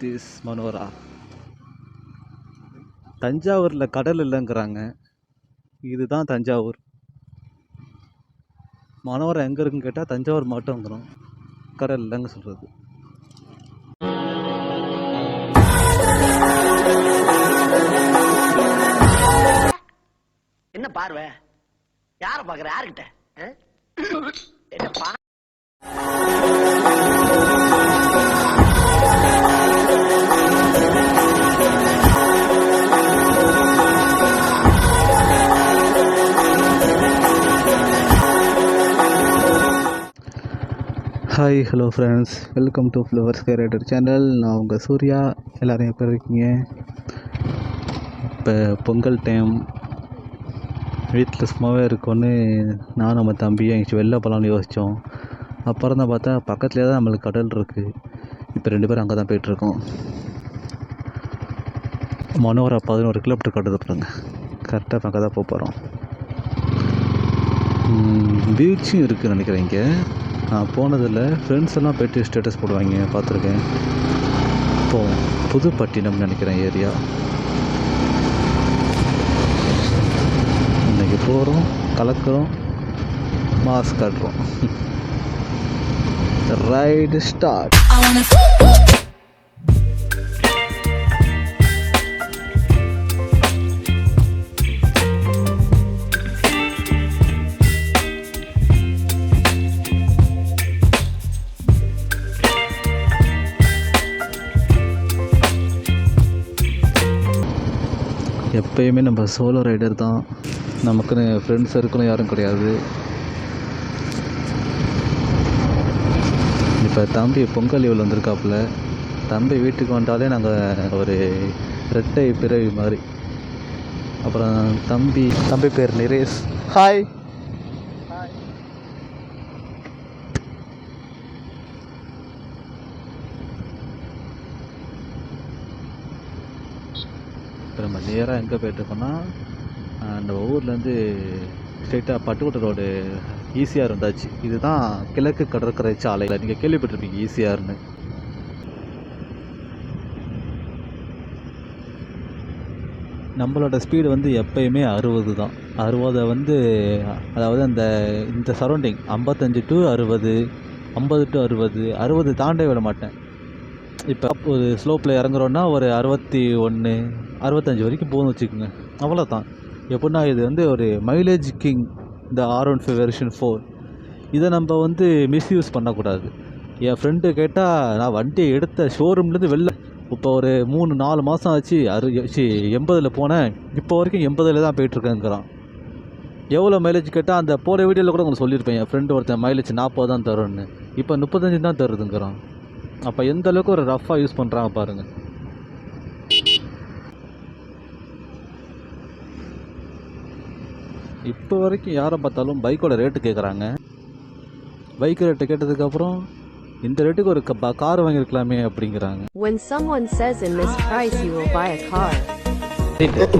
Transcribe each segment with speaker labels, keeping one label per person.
Speaker 1: This Manora. தஞ்சாவூரில் கடல் இல்லைங்கிறாங்க. இதுதான் தஞ்சாவூர். மனோரா எங்கே இருக்குன்னு கேட்டால் தஞ்சாவூர் மாவட்டங்கிறோம். கடல் இல்லைங்க சொல்கிறது.
Speaker 2: என்ன பார்வை? யார பாக்குற? யாருக்கிட்ட?
Speaker 1: Hi hello friends, welcome to flower sky rider channel. நான் உங்கள் சூர்யா. எல்லோரும் எப்போ இருக்கீங்க? இப்போ பொங்கல் டைம், வீட்டில் சும்மாவே இருக்கோன்னு நான் நம்ம தம்பியும் எங்கேயும் வெளில போகலான்னு யோசித்தோம். அப்புறம் தான் பார்த்தா பக்கத்துலேயே தான் நம்மளுக்கு கடல் இருக்குது. இப்போ 2 பேரும் அங்கே தான் போய்ட்டுருக்கோம். மனோரா 11 கிலோமீட்டர் கடல் பாருங்க. கரெக்டாக அங்கே தான் போக போகிறோம். பீச்சும் இருக்குதுன்னு நினைக்கிறேன். இங்கே நான் போனதில்லை. ஃப்ரெண்ட்ஸ் எல்லாம் போய்ட்டு ஸ்டேட்டஸ் போடுவாங்க, பார்த்துருக்கேன். இப்போது புதுப்பட்டினம்னு நினைக்கிறேன் ஏரியா. இன்றைக்கி போகிறோம், கலக்கிறோம், மாஸ்க் காட்டுறோம். Ride start. எப்பயுமே நம்ம சோலோ ரைடர் தான். நமக்குன்னு ஃப்ரெண்ட்ஸ் சர்க்கிளும் யாரும் கிடையாது. இப்போ தம்பி பொங்கல் லீவில் வந்திருக்காப்புல. தம்பி வீட்டுக்கு வந்தாலே நாங்கள் ஒரு ரெட்டை பிறவி மாதிரி. அப்புறம் தம்பி பேர் நிரேஷ். ஹாய். இப்போ நம்ம நேராக எங்கே போய்ட்டுருக்கோன்னா, நம்ம ஊர்லேருந்து ஸ்ட்ரெயிட்டாக பட்டுக்கோட்டை ரோடு ஈசிஆர் இருந்தாச்சு. இதுதான் கிழக்கு கடற்கரை சாலையில் நீங்கள் கேள்விப்பட்டிருப்பீங்க ஈசிஆர்னு. நம்மளோட ஸ்பீடு வந்து எப்பயுமே 60 தான். 60 அதாவது இந்த சரௌண்டிங் 55 to 60, 50 to 60, 60 தாண்டே விட மாட்டேன். இப்போ ஒரு ஸ்லோப்பில் இறங்குறோன்னா ஒரு 61, 65 வரைக்கும் போகணும்னு வச்சுக்கோங்க. அவ்வளோதான். எப்படின்னா இது ஒரு மைலேஜ் கிங், இந்த R15 வெர்ஷன் 4. இதை நம்ம மிஸ்யூஸ் பண்ணக்கூடாது. என் ஃப்ரெண்டு கேட்டால், நான் வண்டியை எடுத்த ஷோரூம்லேருந்து வெளில இப்போ ஒரு 3-4 மாதம் ஆச்சு. 80 போனேன். இப்போ வரைக்கும் 80 தான் போயிட்டுருக்கேங்கிறான். எவ்வளோ மைலேஜ் கேட்டால், அந்த போகிற வீடியோவில் கூட உங்களுக்கு சொல்லியிருப்பேன். என் ஃப்ரெண்டு ஒருத்தன் மைலேஜ் 40 தான் தரும்னு. இப்போ 35 தான் தருதுங்கிறான். அப்போ எந்த அளவுக்கு ஒரு ரஃப்பாக யூஸ் பண்ணுறாங்க பாருங்கள். இப்போ வரைக்கும் யாரை பார்த்தாலும் பைக்கோட ரேட்டு கேட்குறாங்க. பைக் ரேட்டு கேட்டதுக்கப்புறம் இந்த ரேட்டுக்கு ஒரு கார் வாங்கியிருக்கலாமே அப்படிங்கிறாங்க.
Speaker 3: When someone says in this price you will buy a car.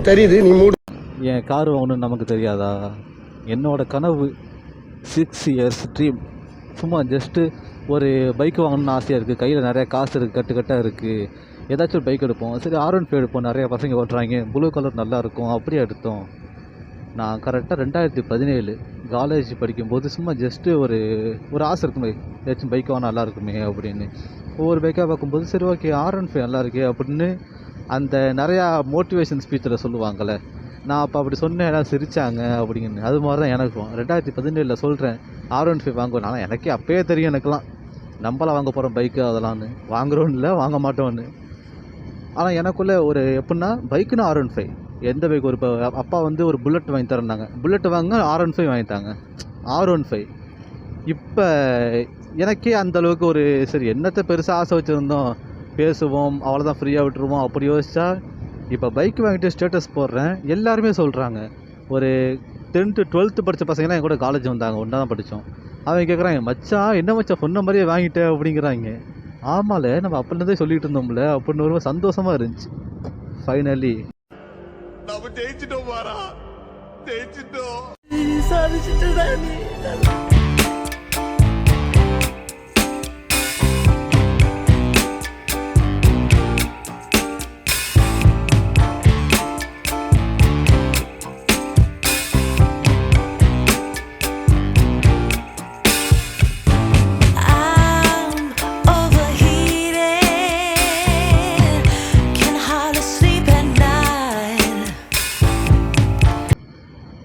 Speaker 1: தெரியுது, நீ மூடு. என் கார் வாங்கணும்னு நமக்கு தெரியாதா? என்னோட கனவு 6 years ட்ரீம். சும்மா ஜஸ்ட்டு ஒரு பைக் வாங்கணும்னு ஆசையாக இருக்குது. கையில் நிறையா காசு இருக்குது, கட்டாக இருக்குது. ஏதாச்சும் ஒரு பைக் எடுப்போம். சரி, R15 எடுப்போம். நிறையா பசங்க ஓட்டுறாங்க, ப்ளூ கலர் நல்லாயிருக்கும், அப்படியே எடுத்தோம். நான் கரெக்டாக 2017 காலேஜ் படிக்கும்போது சும்மா ஜஸ்ட்டு ஒரு ஆசை இருக்குமே, ஏதாச்சும் பைக் வாங்க நல்லா இருக்குமே அப்படின்னு. ஒவ்வொரு பைக்காக பார்க்கும்போது சரி ஓகே R15 நல்லா இருக்கே அப்படின்னு அந்த நிறையா மோட்டிவேஷன் ஸ்பீச்சில் சொல்லுவாங்கள்ல. நான் அப்போ அப்படி சொன்னேன், எல்லாம் சிரித்தாங்க அப்படிங்கன்னு. அது மாதிரி தான் எனக்கும் 2017 சொல்கிறேன் R15 வாங்குவேன். ஆனால் எனக்கே அப்போயே தெரியும், எனக்கெல்லாம் நம்மளாம் வாங்க போகிறோம் பைக்கு அதெல்லாம்னு. வாங்குறோன்னு இல்லை, வாங்க மாட்டோன்னு. ஆனால் எனக்குள்ளே எப்படின்னா பைக்குன்னு R15. எந்த பைக் இப்போ அப்பா ஒரு புல்லட் வாங்கி தரேன்னாங்க. புல்லட் வாங்க R15 வாங்கிட்டாங்க. R15 இப்போ எனக்கே அந்தளவுக்கு சரி என்னத்தை பெருசாக ஆசை வச்சுருந்தோம், பேசுவோம் அவ்வளோதான், ஃப்ரீயாக விட்டுருவோம் அப்படி யோசிச்சா, இப்போ பைக் வாங்கிட்டு ஸ்டேட்டஸ் போடுறேன். எல்லாருமே சொல்கிறாங்க. ஒரு 10th 12th படித்த பசங்களாம் என் கூட காலேஜ் வந்தாங்க, ஒன்றா தான் படித்தோம். அவங்க கேட்குறாங்க, மச்சான் என்ன மச்சான் சொன்ன மாதிரியே வாங்கிட்டேன் அப்படிங்கிறாங்க. ஆமால, நம்ம அப்போலேருந்தே சொல்லிகிட்டு இருந்தோம்ல அப்படின்னு ரொம்ப சந்தோஷமாக இருந்துச்சு. ஃபைனலி
Speaker 4: நம்ம ஜெயிச்சிட்டோம் பாரா, ஜெயிச்சிட்டோம்.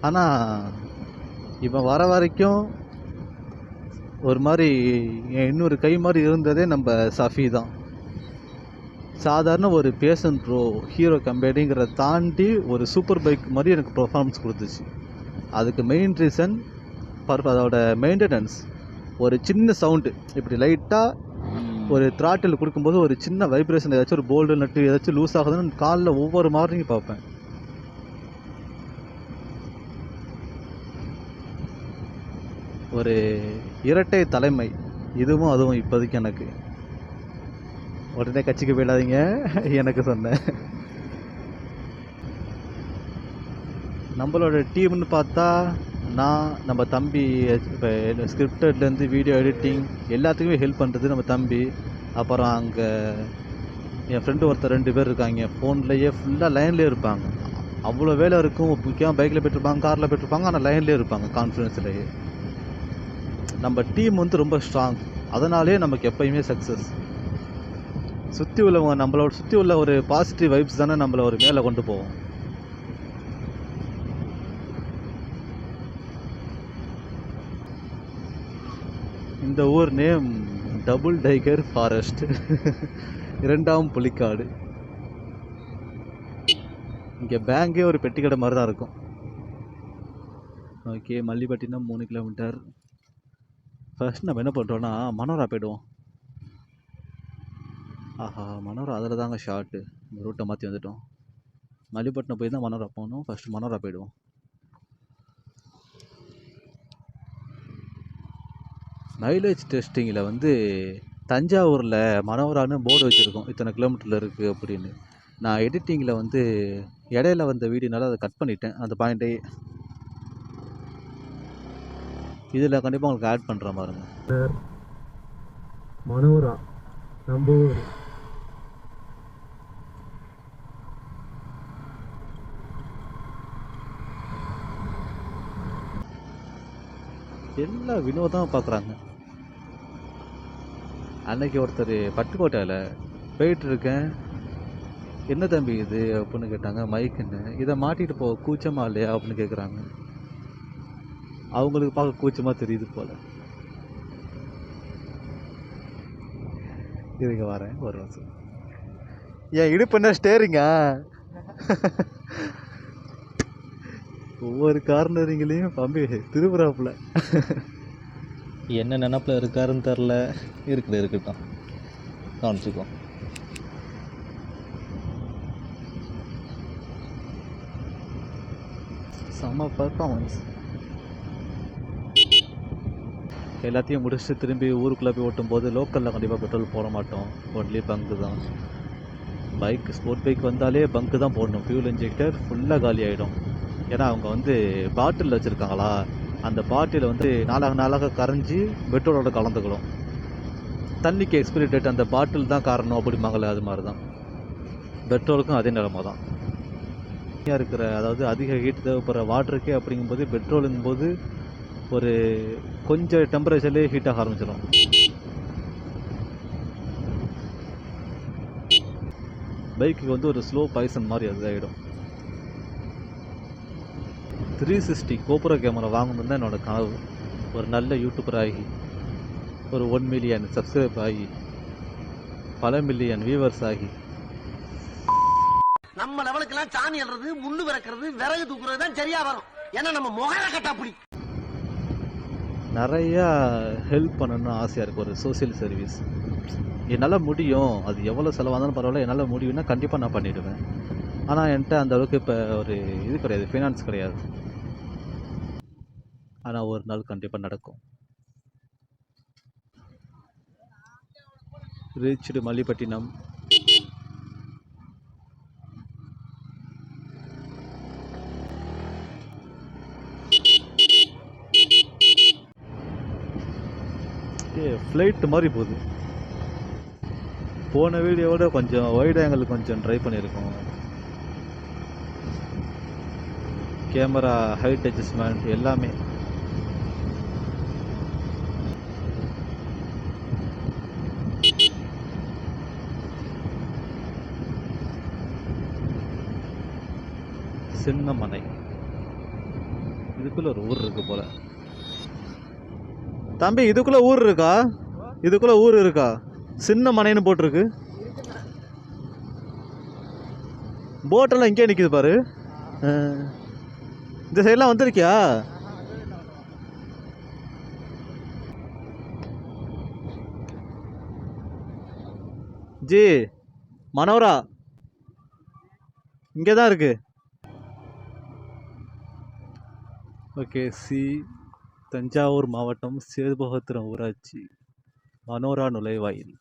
Speaker 1: ஆனால் இவன் வர வரைக்கும் ஒரு மாதிரி இன்னொரு கை மாதிரி இருந்ததே நம்ம சஃபி தான். சாதாரண ஒரு பேஷன் ப்ரோ ஹீரோ கம்பெனிங்கிறத தாண்டி ஒரு சூப்பர் பைக் மாதிரி எனக்கு பெர்ஃபார்மன்ஸ் கொடுத்துச்சு. அதுக்கு மெயின் ரீசன் அதோட மெயின்டெனன்ஸ். ஒரு சின்ன சவுண்டு இப்படி லைட்டாக ஒரு த்ராட்டில் கொடுக்கும்போது ஒரு சின்ன வைப்ரேஷன், ஏதாச்சும் ஒரு போல்டு நட்டு ஏதாச்சும் லூஸ் ஆகுதுன்னு காலில் ஒவ்வொரு மார்னிங் பார்ப்பேன். ஒரு இரட்டை தலைமை இதுவும் அதுவும் இப்போதைக்கு எனக்கு. உடனே கட்சிக்கு போயிடாதீங்க, எனக்கு சொன்னேன். நம்மளோட டீம்னு பார்த்தா நான், நம்ம தம்பி, இப்போ ஸ்கிரிப்டட்லேருந்து வீடியோ எடிட்டிங் எல்லாத்துக்குமே ஹெல்ப் பண்ணுறது நம்ம தம்பி. அப்புறம் அங்கே என் ஃப்ரெண்டு ஒருத்தர் 2 பேர் இருக்காங்க, ஃபோன்லேயே ஃபுல்லாக லைன்லேயே இருப்பாங்க. அவ்வளோ வேலை இருக்கும், முக்கியமாக பைக்கில் போய்ட்டுருப்பாங்க, காரில் போய்ட்டுருப்பாங்க, ஆனால் லைன்லேயே இருப்பாங்க கான்ஃபிடன்ஸ்லேயே. நம்ம டீம் வந்து ரொம்ப ஸ்ட்ராங், அதனாலே நமக்கு எப்பயுமே சக்ஸஸ். சுற்றி உள்ளவங்க, நம்மளோட சுற்றி உள்ள ஒரு பாசிட்டிவ் வைப்ஸ் தானே நம்மளை ஒரு மேலே கொண்டு போவோம். இந்த ஊர் நேம் டபுள் டைகர் ஃபாரஸ்ட், 2ஆம் புலிக்காடு. இங்கே பேங்கே ஒரு பெட்டி கடை மாதிரி தான் இருக்கும். Okay, Mallipattinam 3 kilometre. ஃபர்ஸ்ட் நம்ம என்ன பண்ணுறோன்னா மனோரா போய்டுவோம். ஆஹா, மனோரா அதில் தாங்க ஷார்ட்டு. ரூட்டை மாற்றி வந்துட்டோம். மல்லிப்பட்டினம் போய் தான் மனோரா போகணும். ஃபஸ்ட்டு மனோரா போய்டுவோம். மைலேஜ் டெஸ்டிங்கில் வந்து தஞ்சாவூரில் மனோரான்னு போர்டு வச்சுருக்கோம், இத்தனை கிலோமீட்டரில் இருக்குது அப்படின்னு. நான் எடிட்டிங்கில் வந்து இடையில வந்த வீடியோனால அதை கட் பண்ணிட்டேன், அந்த பாயிண்ட்டே. இதில் கண்டிப்பாக உங்களுக்கு ஆட் பண்ணுற பாருங்க.
Speaker 5: மனோரா நம்ம ஊர்.
Speaker 1: எல்லா வினோதமாக பார்க்குறாங்க. அன்னைக்கு ஒருத்தர் பட்டுக்கோட்டையில் போயிட்டுருக்கேன், என்ன தம்பி இது அப்படின்னு கேட்டாங்க. மைக்குன்னு. இதை மாட்டிட்டு போக கூச்சமா இல்லையா அப்படின்னு கேட்குறாங்க. அவங்களுக்கு பார்க்க கூச்சமாக தெரியுது போல். இதுங்க வரேன் ஒரு நிமிஷம். ஏன் இடுப்புன்னா ஸ்டேரிங்கா? ஒவ்வொரு கார்னரிங்களையும் பம்பி திருப்புறாப்புல. என்ன நினப்பில் இருக்காருன்னு தெரில. இருக்கட்டும், கவனிச்சுக்கோ. செம்ம பர்ஃபார்மன்ஸ். எல்லாத்தையும் முடிச்சுட்டு திரும்பி ஊருக்குள்ளே போய் ஓட்டும் போது லோக்கலில் கண்டிப்பாக பெட்ரோல் போட மாட்டோம். ஒன்லி பங்கு தான். பைக், ஸ்போர்ட் பைக் வந்தாலே பங்கு தான் போடணும். ஃபியூல் இன்ஜெக்டர் ஃபுல்லாக காலி ஆகிடும். ஏன்னா அவங்க வந்து பாட்டில் வச்சுருக்காங்களா, அந்த பாட்டில் வந்து நாளாக கரைஞ்சி பெட்ரோலோட கலந்துக்கணும். தண்ணிக்கு எக்ஸ்பிரி டேட் அந்த பாட்டில் தான் காரணம் அப்படிம்பாங்களே, அது மாதிரி தான் பெட்ரோலுக்கும் அதே நிலமை தான் இருக்கிற. அதாவது அதிக ஹீட் தேவைப்படுற வாட்டருக்கே அப்படிங்கும்போது பெட்ரோலுங்கும்போது ஒரு கொஞ்சம் டெம்பரேச்சர்லேயே ஹீட்டாக ஆரம்பிச்சிடும். பைக்கு வந்து ஒரு ஸ்லோ பாய்சன் மாதிரி அது ஆகிடும். 360 கோப்ரோ கேமரா வாங்கணுன்னு தான் என்னோடய கனவு. ஒரு நல்ல யூடியூபர் ஆகி, ஒரு 1 மில்லியன் சப்ஸ்கிரைப் ஆகி, பல மில்லியன் வியூவர்ஸ் ஆகி.
Speaker 2: நம்ம லெவலுக்கெல்லாம் சாணி அல்றது, முள்ளு விறக்கிறது, விறகு தூக்குறது தான் சரியா வரும். ஏன்னா நம்ம முகர கட்டாப்படி.
Speaker 1: நிறையா ஹெல்ப் பண்ணணும்னு ஆசையாக இருக்குது. ஒரு சோசியல் சர்வீஸ் என்னால் முடியும். அது எவ்வளோ செலவானாலும் பரவாயில்ல, என்னால் முடியும்னா கண்டிப்பாக நான் பண்ணிவிடுவேன். ஆனால் என்கிட்ட அந்த அளவுக்கு இப்போ ஒரு இது கிடையாது, ஃபைனான்ஸ் கிடையாது. ஆனால் ஒரு நாள் கண்டிப்பாக நடக்கும். ரீச்டு மல்லிப்பட்டினம். ஃப்ளைட் மாதிரி போகுது. போன வீடியோவோட கொஞ்சம் வைட் ஆங்கிள் கொஞ்சம் ட்ரை பண்ணியிருக்கோம். கேமரா ஹைட் அட்ஜஸ்ட்மெண்ட் எல்லாமே. சின்னமனை இதுக்குள்ளே ஒரு ஊர் இருக்கு போல. தம்பி இதுக்குள்ளே ஊர் இருக்கா? இதுக்குள்ளே ஊர் இருக்கா? சின்ன மனைன்னு போட்டிருக்கு. போட்டெல்லாம் இங்கே நிற்கிது பாரு. இந்த சைடெலாம் வந்திருக்கியா? ஜி மனோரா இங்கே தான் இருக்கு. ஓகே. தஞ்சாவூர் மாவட்டம் சேதுபகத்திரம் ஊராட்சி மனோரா நுழைவாயில்.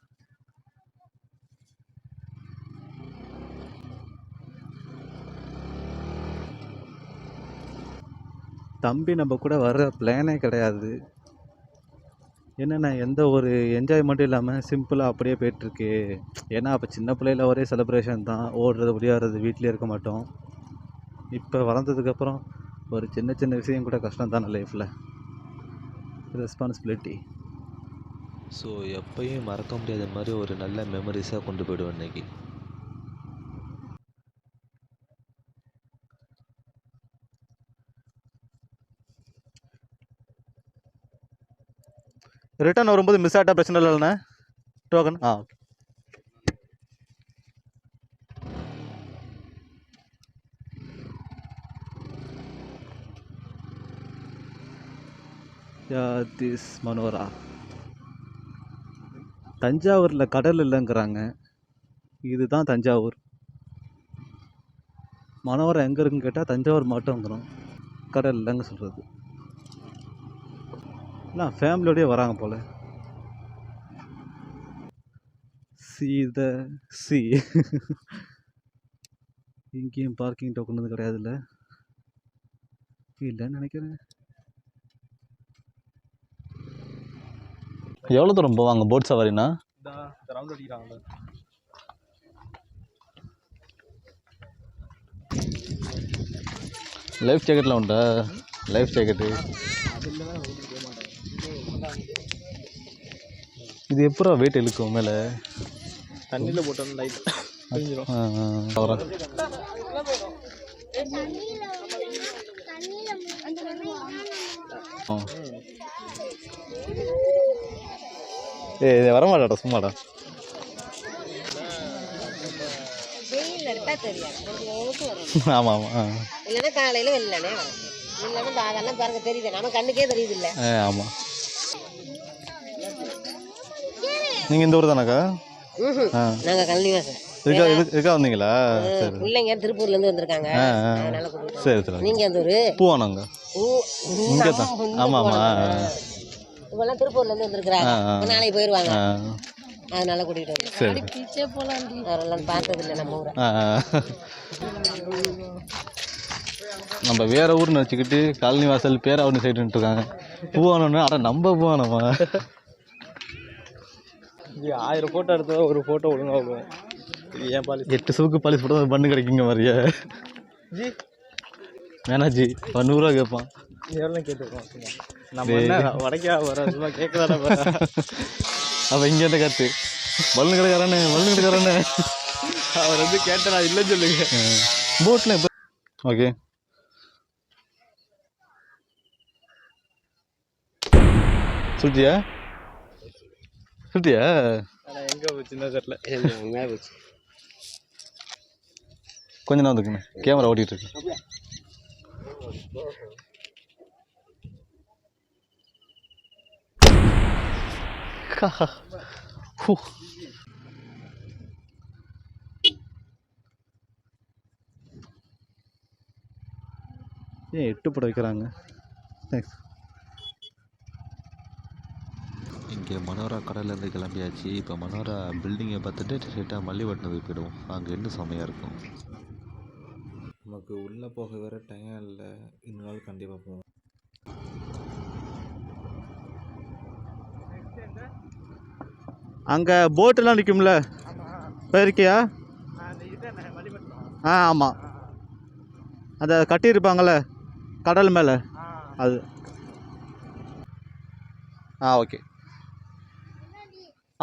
Speaker 1: தம்பி நம்ம கூட வர்ற பிளானே கிடையாது. என்னென்ன எந்த ஒரு என்ஜாய்மெண்ட்டும் இல்லாமல் சிம்பிளாக அப்படியே போயிட்டுருக்கு. ஏன்னா அப்போ சின்ன பிள்ளையில ஒரே செலிப்ரேஷன் தான், ஓடுறது விளையாடுறது, வீட்டிலே இருக்க மாட்டோம். இப்போ வளர்ந்ததுக்கப்புறம் ஒரு சின்ன சின்ன விஷயம் கூட கஷ்டம் தானே லைஃப்பில். ரெஸ்பான்சிபிலிட்டி.
Speaker 6: ஸோ எப்பயும் மறக்க முடியாத மாதிரி ஒரு நல்ல மெமரிஸாக கொண்டு போயிடுவேன் இன்னைக்கு.
Speaker 1: ரிட்டர்ன் வரும்போது மிஸ் ஆகிட்டா பிரச்சனை இல்லைண்ணே. Token okay. திஸ் மனோரா. தஞ்சாவூரில் கடல் இல்லைங்கிறாங்க. இதுதான் தஞ்சாவூர். மனோரா எங்கே இருக்குன்னு கேட்டால் தஞ்சாவூர் மாவட்டங்கிறோம். கடல் இல்லைங்க சொல்கிறது. எல்லாம் ஃபேமிலியோடய வராங்க போல். சி இங்கேயும் பார்க்கிங் டோக்கன் வந்து கிடையாதுல்ல? இல்லைன்னு நினைக்கிறேன். எவ்வளோ தூரம் போவாங்க போட் சவாரினா? லைஃப் ஜாக்கெட்லாம் உண்டா? லைஃப் ஜாக்கெட்டு இது எப்போ வெயிட் இழுக்கும் மேலே?
Speaker 5: தண்ணியில் போட்டோம் லைட்.
Speaker 1: இது வரமாட்டாடா சும்மாடா. ஆமாம் ஆமாம்.
Speaker 7: இல்லைன்னா காலையில் வெளிலனே வரும். இல்லைன்னா அதெல்லாம் பாருங்க தெரியுது, நம்ம கண்ணுக்கே தெரியுது இல்லை?
Speaker 1: ஆமாம். நீங்கள் இந்த ஊர் தானாக்கா?
Speaker 7: நாங்கள் கல்னிவாசம்
Speaker 1: இருக்கா வந்தீங்களா? சரி.
Speaker 7: பிள்ளைங்க திருப்பூர்லேருந்து வந்திருக்காங்க. அதனால கூப்பிட்டு.
Speaker 1: சரி சரி.
Speaker 7: நீங்கள் எந்த ஊர்?
Speaker 1: பூவானாங்க. இங்கே தான். ஆமாம் ஆமாம்.
Speaker 7: இவெல்லாம் திருப்பூர்லேருந்து வந்திருக்கிறாங்க. நாளைக்கு போயிடுவாங்க. அதனால கூட்டிகிட்டு வந்து.
Speaker 1: சரி.
Speaker 7: அதெல்லாம் பார்த்ததில்லை நம்ம ஊரை.
Speaker 1: நம்ம வேற ஊர்னு வச்சுக்கிட்டு காலனி வாசல் பேராவூர்னு சைடுன்ட்டு இருக்காங்க. பூவானோன்னு அட நம்ம பூவானம்மா.
Speaker 5: 1000 ஃபோட்டோ எடுத்தா ஒரு ஃபோட்டோ ஒழுங்காக போகும். ஏன் பாலிஸ் 8
Speaker 1: சூக்கு பாலிஸ் போட்டு ஒரு பண்ணு கிடைக்குங்க மாதிரியா? வேணாஜி 100 கேட்பான்.
Speaker 5: எவ்வளோ கேட்டுருக்கோம். நம்ம என்ன வடக்கா வர சும்மா கேட்கதானே போகிறேன்.
Speaker 1: அவன் இங்கேருந்து கற்று பலூன் கிடைக்காரண்ணே பலூன் கிடைக்காரண்ணே.
Speaker 5: அவர் வந்து கேட்டேன், நான் இல்லைன்னு சொல்லுங்க.
Speaker 1: போட்டில் இப்போ ஓகே. சுட்டியா சுட்டியா?
Speaker 5: எங்கே போச்சுன்னா தெரியல.
Speaker 7: மேலே போச்சு.
Speaker 1: கொஞ்ச நேரம் இருக்குண்ணே, கேமரா ஓட்டிகிட்டு இருக்கு. ஏன் 8 போட வைக்கிறாங்க? தேங்க்ஸ்.
Speaker 6: இங்கே மனோரா கடல்லேருந்து கிளம்பியாச்சு. இப்போ மனோரா பில்டிங்கை பார்த்துட்டு ஸ்ட்ரெயிட்டாக மல்லிப்பட்டினத்துக்கு போயிடுவோம். அங்கே இன்னும் செம்மையாக இருக்கும்.
Speaker 8: நமக்கு உள்ளே போக வேறு டைம் இல்லை. இன்னொரு நாள் கண்டிப்பாக போவோம்.
Speaker 1: அங்கே போட்டெல்லாம் நிற்கும்ல, போயிருக்கியா? ஆமாம். அதை கட்டியிருப்பாங்கள்ல கடல் மேலே, அது. ஓகே.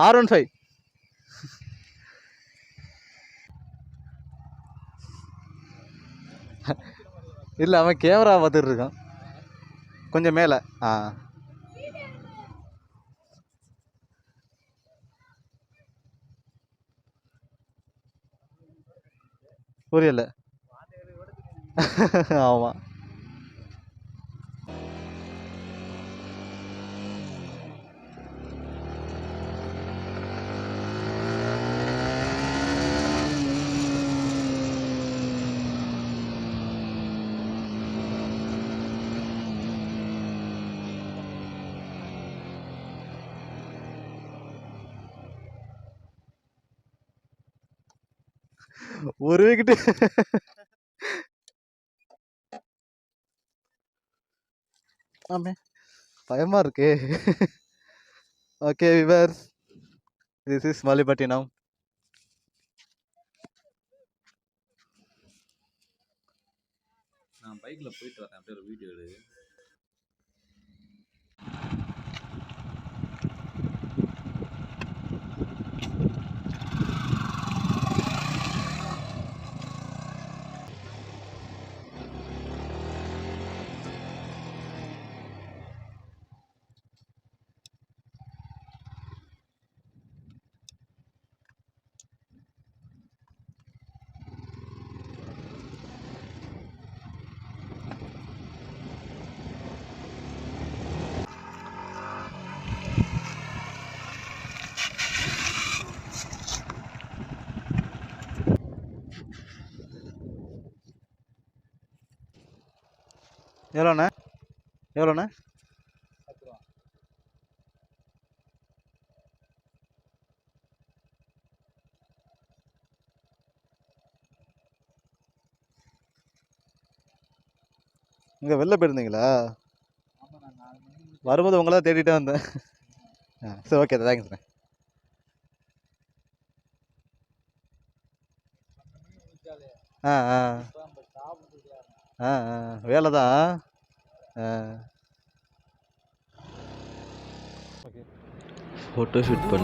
Speaker 1: R15. இல்லை, அவன் கேமரா பார்த்துட்டு இருக்கான். கொஞ்சம் மேலே. ஆ புரியல. ஆமாம். ஒரு விக்கெட்டு. ஆமே பயமா இருக்கு. Okay viewers, this is Malipattinam.
Speaker 6: நான் பைக்கில் போயிட்டு வரேன், அப்படியே ஒரு வீடியோ எடு.
Speaker 1: எவ்வளோண்ணே? எவ்வளோண்ணே? இங்கே வெளில போயிருந்தீங்களா? வரும்போது உங்களா தேடிட்டே வந்தேன். சரி ஓகே, தேங்க்ஸ்ண்ணே. ஆ ஆ ஆ ஆ வேலை தான்.
Speaker 6: ஃபோட்டோ ஷூட் பண்ணி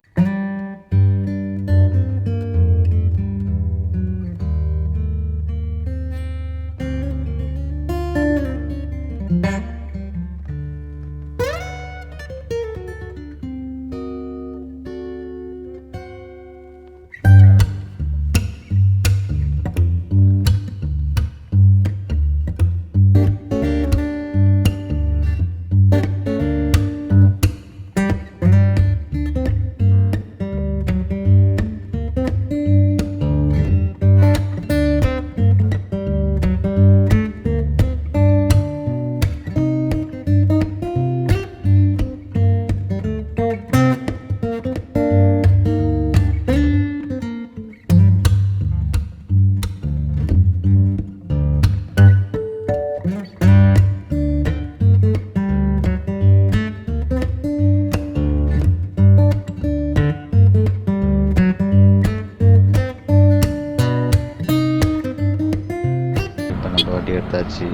Speaker 6: வண்டி எடுத்தாச்சு.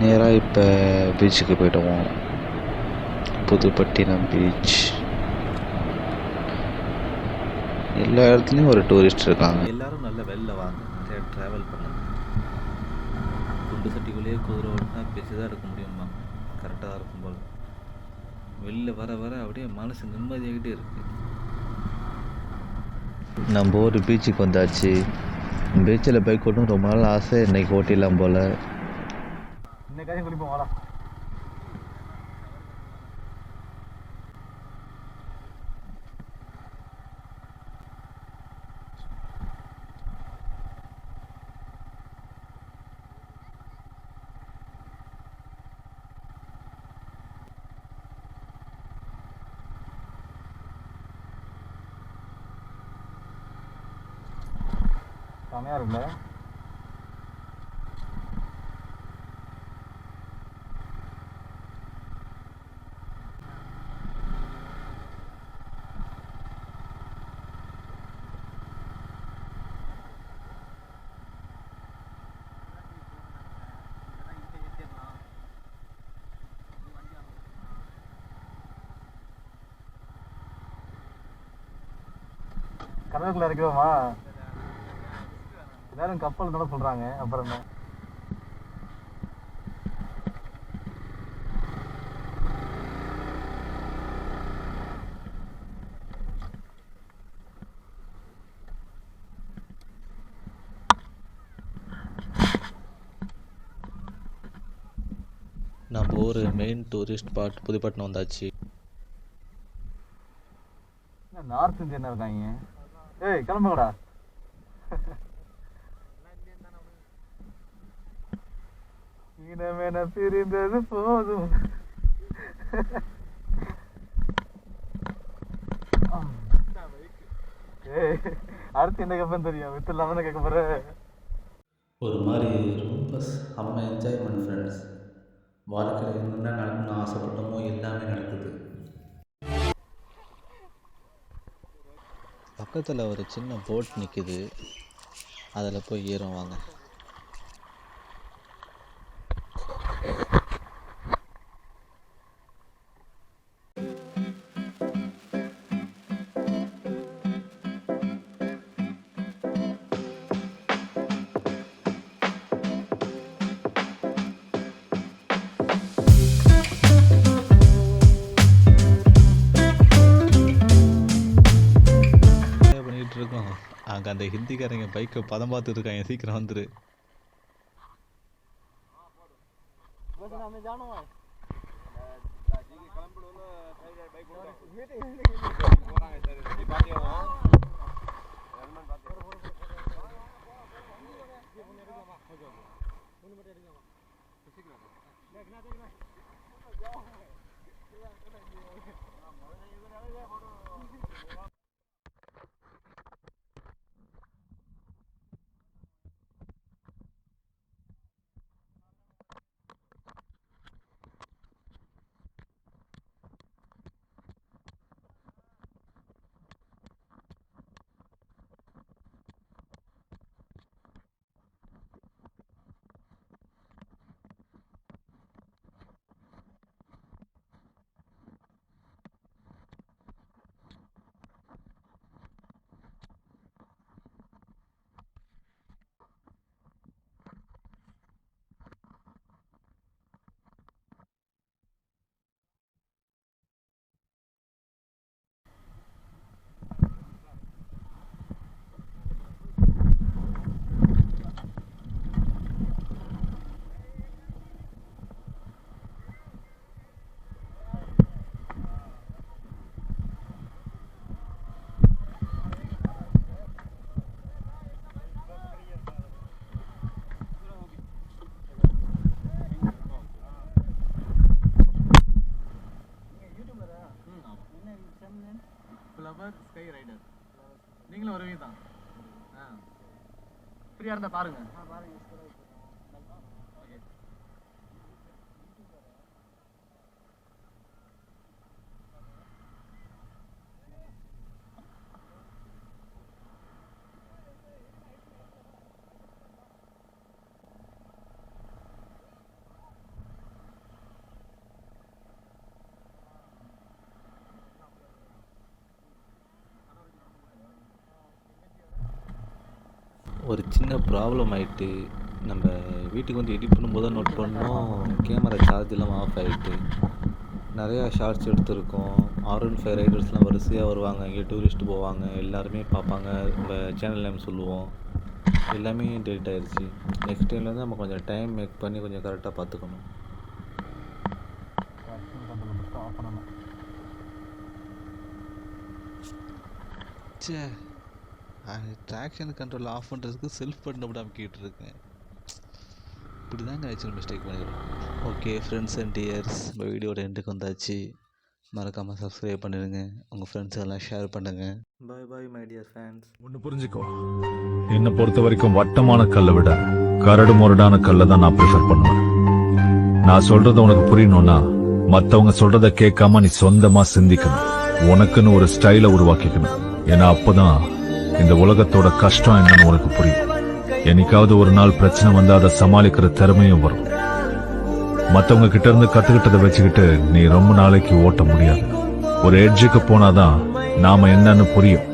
Speaker 6: நேராக இப்போ பீச்சுக்கு போய்டுவோம். புதுப்பட்டினம் பீச். எல்லா இடத்துலையும் ஒரு டூரிஸ்ட் இருக்காங்க. எல்லாரும் நல்ல வெளில வாங்க, ட்ராவல் பண்ணுங்க. குண்டு சட்டிக்குள்ளேயே குதிரை ஓட்டினா பேசி தான் எடுக்க முடியுமா? கரெக்டாக தான் இருக்கும் போல். வெளில வர வர அப்படியே மனசு நிம்மதியாகிட்டே இருக்கு. நம்ம ஒரு பீச்சுக்கு வந்தாச்சு. பீச்சில் பைக் ஓட்டணும் ரொம்ப நாள் ஆசை, இன்னைக்கு ஓட்டிடலாம் போல்.
Speaker 1: இன்னைக்காச்சும் குளிப்போம் வாடா. செமையாக இருக்குல்ல? கடலுக்குள்ள இருக்கிறோமா? எல்லாரும் கப்பல் தானே சொல்கிறாங்க. அப்புறம் என்ன?
Speaker 6: ஊர் மெயின் டூரிஸ்ட் ஸ்பாட் புதுப்பட்டினம் வந்தாச்சு.
Speaker 1: நார்த் இந்தியன் இருக்காங்க. ஏய் கிளம்புங்கடா. இனமென பிரிந்தது போதும். ஏய் அடுத்து என்ன கேட்பேன்னு தெரியும். வித்து இல்லாம கேட்க போற.
Speaker 6: ஒரு மாதிரி ரொம்ப செம்ம என்ஜாய்மெண்ட் ஃப்ரெண்ட்ஸ். வாழ்க்கையில் என்ன நடக்கணும்னு ஆசைப்பட்டோமோ எல்லாமே நடக்குது. பக்கத்தில் ஒரு சின்ன போட் நிற்குது, அதில் போய் ஏறும் வாங்க. இருக்கோம் அங்கே அந்த ஹிந்திக்காரங்க பைக்கை பதம் பார்த்துட்டு இருக்காங்க. சீக்கிரம் வந்துரு.
Speaker 1: ஃப்ளவர் ஸ்கை ரைடர் நீங்களும் வருவீங்க தான். ஃப்ரீயாக இருந்தால் பாருங்க.
Speaker 6: ஒரு சின்ன ப்ராப்ளம் ஆகிட்டு நம்ம வீட்டுக்கு வந்து எடிட் பண்ணும்போது தான் நோட் பண்ணோம். கேமரா சார்ஜ் இல்லாமல் ஆஃப் ஆகிட்டு நிறையா ஷார்ட்ஸ் எடுத்திருக்கோம். R15 ரைடர்ஸ்லாம் வரிசையாக வருவாங்க, இங்கே டூரிஸ்ட்டு போவாங்க, எல்லாருமே பார்ப்பாங்க, நம்ம சேனல் நேம் சொல்லுவோம், எல்லாமே டெலிட் ஆகிடுச்சு. நெக்ஸ்ட் டைம்லேருந்து நம்ம கொஞ்சம் டைம் மேக் பண்ணி கொஞ்சம் கரெக்டாக பார்த்துக்கணும். சே ட்ராக்ஷன் கண்ட்ரோல் ஆஃப் பண்ணுறதுக்கு செல்ஃப் பட்டன் அப்படி அமைக்கிட்டு இருக்கேன். இப்படி தாங்க ஆக்சுவல் மிஸ்டேக் பண்ணிடுறோம். ஓகே ஃப்ரெண்ட்ஸ் அண்ட் டியர்ஸ், நம்ம வீடியோட எண்டுக்கு வந்தாச்சு. மறக்காமல் சப்ஸ்கிரைப் பண்ணிடுங்க, உங்கள் ஃப்ரெண்ட்ஸ் எல்லாம் ஷேர் பண்ணுங்கள். பாய் பாய் மை டியர் ஃபேன்ஸ்.
Speaker 9: ஒன்று புரிஞ்சுக்கோ, என்னை பொறுத்த வரைக்கும் வட்டமான கல்லை விட கரடு முரடான கல்லை தான் நான் ப்ரிஃபர் பண்ணுவேன். நான் சொல்றது உனக்கு புரியணும்னா மற்றவங்க சொல்றத கேட்காம நீ சொந்தமா சிந்திக்கணும். உனக்குன்னு ஒரு ஸ்டைலை உருவாக்கிக்கணும். ஏன்னா அப்பதான் இந்த உலகத்தோட கஷ்டம் என்னன்னு உனக்கு புரியும். என்னைக்காவது ஒரு நாள் பிரச்சனை வந்தா அதை சமாளிக்கிற திறமையும் வரும். மத்தவங்க கிட்ட இருந்து கத்துக்கிட்டதை வச்சுக்கிட்டு நீ ரொம்ப நாளைக்கு ஓட்ட முடியாது. ஒரு எட்ஜுக்கு போனாதான் நாம என்னன்னு புரியும்.